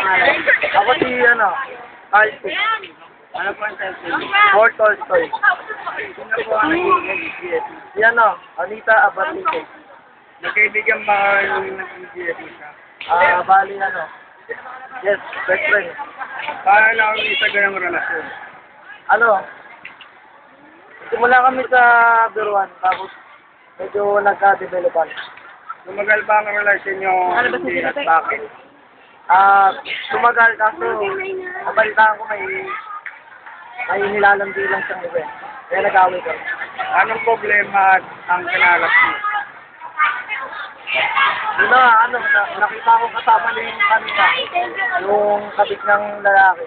pangalan? Ako si, Carl Pitt. Ano po ang cellphone? Fort Tolstoy. Sino po ang naging GSP? Si, Anita Abarnique. Magkaibigan ba yung naging GSP siya? Bali, yes, best friend. Paano na kami sa ganang relasyon? Simula kami sa biruan, tapos medyo nagka-developan. Tumagal ba ang relasyon nyo hindi at bakit? Tumagal kaso, nabalitaan ko may nilalandi lang siyang iba. Kaya nag-away kami. Anong problema at ang kinalat mo? Yun na, nakita ko kasama niya yung kanina, yung kabit ng lalaki.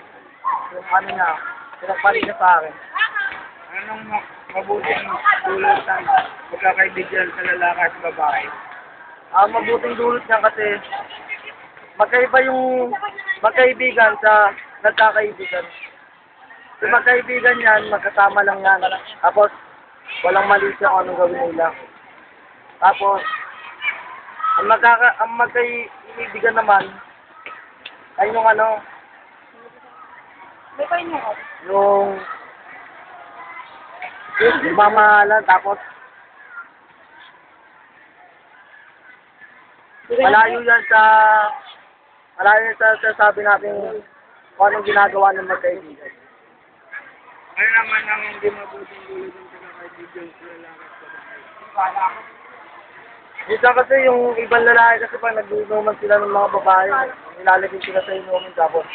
Yung niya, pinagpalit niya sa akin. Anong mabuting dulot ng pagkakaibigan sa lalaki at babae? Mabuting dulot niya kasi magkaiba yung magkaibigan sa nagkakaibigan. Yung magkaibigan yan, magkasama lang yan. Tapos, walang mali siya kung anong gawin nila. Tapos, ang magkaibigan naman, ay yung mamahalan, tapos, malayo yan sa sabi natin kung anong ginagawa ng magkaibigan. Ano naman ang hindi mabuting dulot ng pagkakaibigan sa lalaki at babae? Minsan kasi yung ibang lalaki kasi pag nag-inuman sila ng mga babae, nilalagay sila sa inumin tapos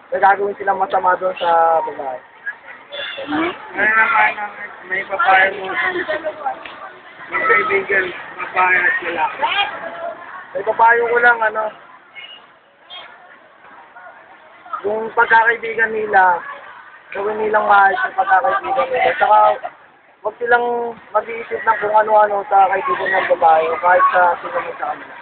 gagawin silang masama doon sa babae. Ano naman ang may papayo mo sa magkaibigan, babae at lalaki? May papayo ko lang yung pagkakaibigan nila, gawin nilang maayos yung pagkakaibigan nila. Saka huwag silang mag-iisip ng kung ano-ano sa kaibigan ng babae o kahit sa sino man sa kanila.